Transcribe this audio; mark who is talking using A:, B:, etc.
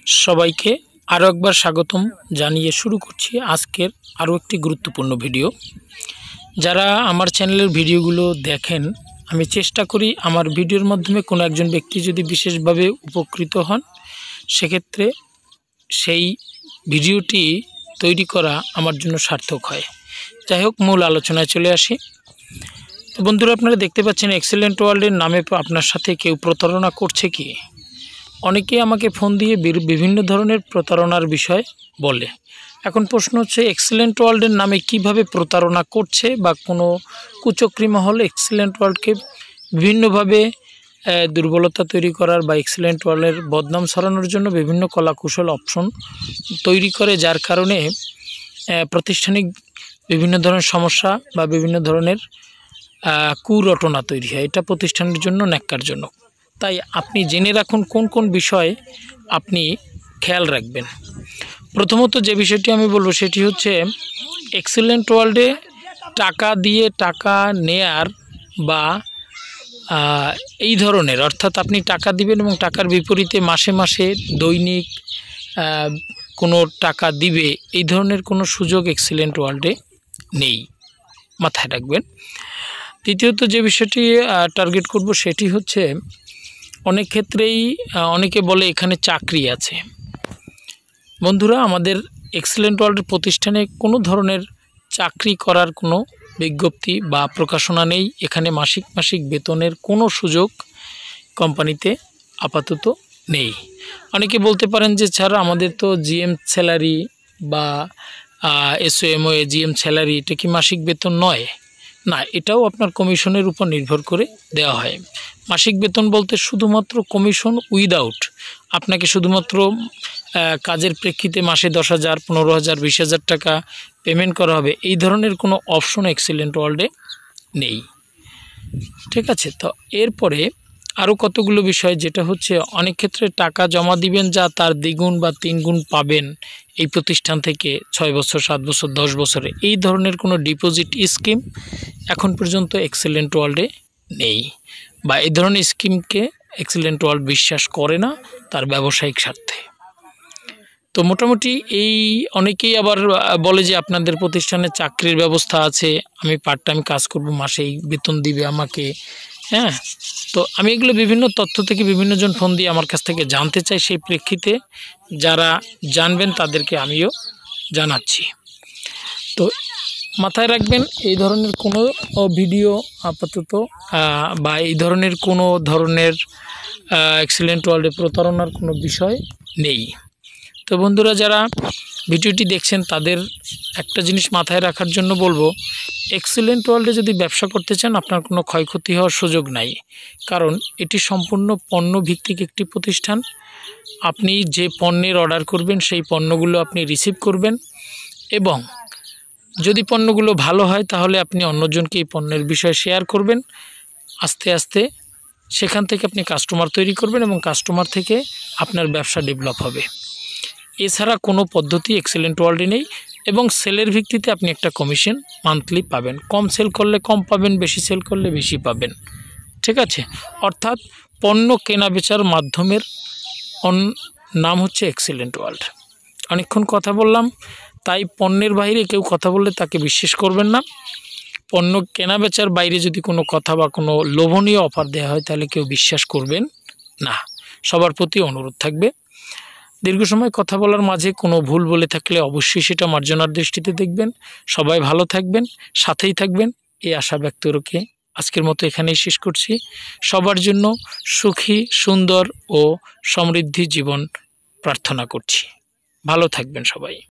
A: সবাইকে আরও একবার স্বাগতম জানিয়ে শুরু করছি আজকের আরও একটি গুরুত্বপূর্ণ ভিডিও। যারা আমার চ্যানেলের ভিডিওগুলো দেখেন, আমি চেষ্টা করি আমার ভিডিওর মাধ্যমে কোনো একজন ব্যক্তি যদি বিশেষভাবে উপকৃত হন, সেক্ষেত্রে সেই ভিডিওটি তৈরি করা আমার জন্য সার্থক হয়। যাই হোক, মূল আলোচনায় চলে আসি। তো বন্ধুরা, আপনারা দেখতে পাচ্ছেন এক্সেলেন্ট ওয়ার্ল্ডের নামে আপনার সাথে কেউ প্রতারণা করছে কি? অনেকেই আমাকে ফোন দিয়ে বিভিন্ন ধরনের প্রতারণার বিষয় বলে। এখন প্রশ্ন হচ্ছে, এক্সেলেন্ট ওয়ার্ল্ডের নামে কিভাবে প্রতারণা করছে বা কোনো কুচক্রী মহল এক্সেলেন্ট ওয়ার্ল্ডকে বিভিন্নভাবে দুর্বলতা তৈরি করার বা এক্সেলেন্ট ওয়ার্ল্ডের বদনাম ছড়ানোর জন্য বিভিন্ন কলাকুশল অপশন তৈরি করে, যার কারণে প্রাতিষ্ঠানিক বিভিন্ন ধরনের সমস্যা বা বিভিন্ন ধরনের কুরটনা তৈরি হয়। এটা প্রতিষ্ঠানের জন্য ন্যাক্কারজনক। তাই আপনি জেনে রাখুন কোন কোন বিষয়ে আপনি খেয়াল রাখবেন। প্রথমত যে বিষয়টি আমি বলবো সেটি হচ্ছে, এক্সেলেন্ট ওয়ার্ল্ডে টাকা দিয়ে টাকা নেয়ার বা এই ধরনের, অর্থাৎ আপনি টাকা দিবেন এবং টাকার বিপরীতে মাসে মাসে দৈনিক কোনো টাকা দিবে, এই ধরনের কোনো সুযোগ এক্সেলেন্ট ওয়ার্ল্ডে নেই, মাথায় রাখবেন। দ্বিতীয়ত যে বিষয়টি টার্গেট করব সেটি হচ্ছে, অনেক ক্ষেত্রেই অনেকে বলে এখানে চাকরি আছে। বন্ধুরা, আমাদের এক্সেলেন্ট ওয়ার্ল্ডের প্রতিষ্ঠানে কোনো ধরনের চাকরি করার কোনো বিজ্ঞপ্তি বা প্রকাশনা নেই। এখানে মাসিক বেতনের কোনো সুযোগ কোম্পানিতে আপাতত নেই। অনেকে বলতে পারেন যে স্যার, আমাদের তো জিএম স্যালারি বা এসওএমও জিএম স্যালারি, এটা কি মাসিক বেতন নয়? না, এটাও আপনার কমিশনের উপর নির্ভর করে দেওয়া হয়। মাসিক বেতন বলতে শুধুমাত্র কমিশন উইদাউট, আপনাকে শুধুমাত্র কাজের প্রেক্ষিতে মাসে 10,000, 15,000, 20,000 টাকা পেমেন্ট করা হবে, এই ধরনের কোনো অপশন এক্সেলেন্ট ওয়ার্ল্ডে নেই। ঠিক আছে? তো এরপরে আরও কতগুলো বিষয়, যেটা হচ্ছে অনেক ক্ষেত্রে টাকা জমা দিবেন যা তার দ্বিগুণ বা 3 গুণ পাবেন এই প্রতিষ্ঠান থেকে 6 বছর, 7 বছর, 10 বছরে, এই ধরনের কোনো ডিপোজিট স্কিম এখন পর্যন্ত এক্সেলেন্ট ওয়ার্ল্ডে নেই, বা এই ধরনের স্কিমকে এক্সেলেন্ট ওয়ার্ল্ড বিশ্বাস করে না তার ব্যবসায়িক স্বার্থে। তো মোটামুটি এই অনেকেই আবার বলে যে আপনাদের প্রতিষ্ঠানে চাকরির ব্যবস্থা আছে, আমি পার্ট টাইম কাজ করব, মাসেই বেতন দিবে আমাকে। হ্যাঁ, তো আমি এগুলো বিভিন্ন তথ্য থেকে বিভিন্নজন ফোন দিয়ে আমার কাছ থেকে জানতে চাই। সেই প্রেক্ষিতে যারা জানবেন তাদেরকে আমিও জানাচ্ছি। তো মাথায় রাখবেন, এই ধরনের কোনো ভিডিও আপাতত বা এই ধরনের কোনো ধরনের এক্সেলেন্ট ওয়ার্ল্ডে প্রতারণার কোনো বিষয় নেই। তো বন্ধুরা, যারা ভিডিওটি দেখছেন তাদের একটা জিনিস মাথায় রাখার জন্য বলবো, এক্সেলেন্ট ওয়ার্ল্ডে যদি ব্যবসা করতে চান আপনার কোনো ক্ষয়ক্ষতি হওয়ার সুযোগ নাই, কারণ এটি সম্পূর্ণ পণ্য ভিত্তিক একটি প্রতিষ্ঠান। আপনি যে পণ্যের অর্ডার করবেন সেই পণ্যগুলো আপনি রিসিভ করবেন, এবং যদি পণ্যগুলো ভালো হয় তাহলে আপনি অন্যজনকে এই পণ্যের বিষয়ে শেয়ার করবেন। আস্তে আস্তে সেখান থেকে আপনি কাস্টমার তৈরি করবেন এবং কাস্টমার থেকে আপনার ব্যবসা ডেভেলপ হবে। এছাড়া কোনো পদ্ধতি এক্সেলেন্ট ওয়ার্ল্ডে নেই, এবং সেলের ভিত্তিতে আপনি একটা কমিশন মান্থলি পাবেন। কম সেল করলে কম পাবেন, বেশি সেল করলে বেশি পাবেন। ঠিক আছে? অর্থাৎ পণ্য কেনা বেচার মাধ্যমের নাম হচ্ছে এক্সেলেন্ট ওয়ার্ল্ড। অনেকক্ষণ কথা বললাম, তাই পণ্যের বাইরে কেউ কথা বললে তাকে বিশ্বাস করবেন না। পণ্য কেনা বেচার বাইরে যদি কোনো কথা বা কোনো লোভনীয় অফার দেওয়া হয় তাহলে কেউ বিশ্বাস করবেন না। সবার প্রতি অনুরোধ থাকবে, দীর্ঘ সময় কথা বলার মাঝে কোনো ভুল বলে থাকলে অবশ্যই সেটা মার্জনার দৃষ্টিতে দেখবেন। সবাই ভালো থাকবেন, সাথেই থাকবেন, এই আশা ব্যক্ত রেখে আজকের মতো এখানেই শেষ করছি। সবার জন্য সুখী, সুন্দর ও সমৃদ্ধি জীবন প্রার্থনা করছি। ভালো থাকবেন সবাই।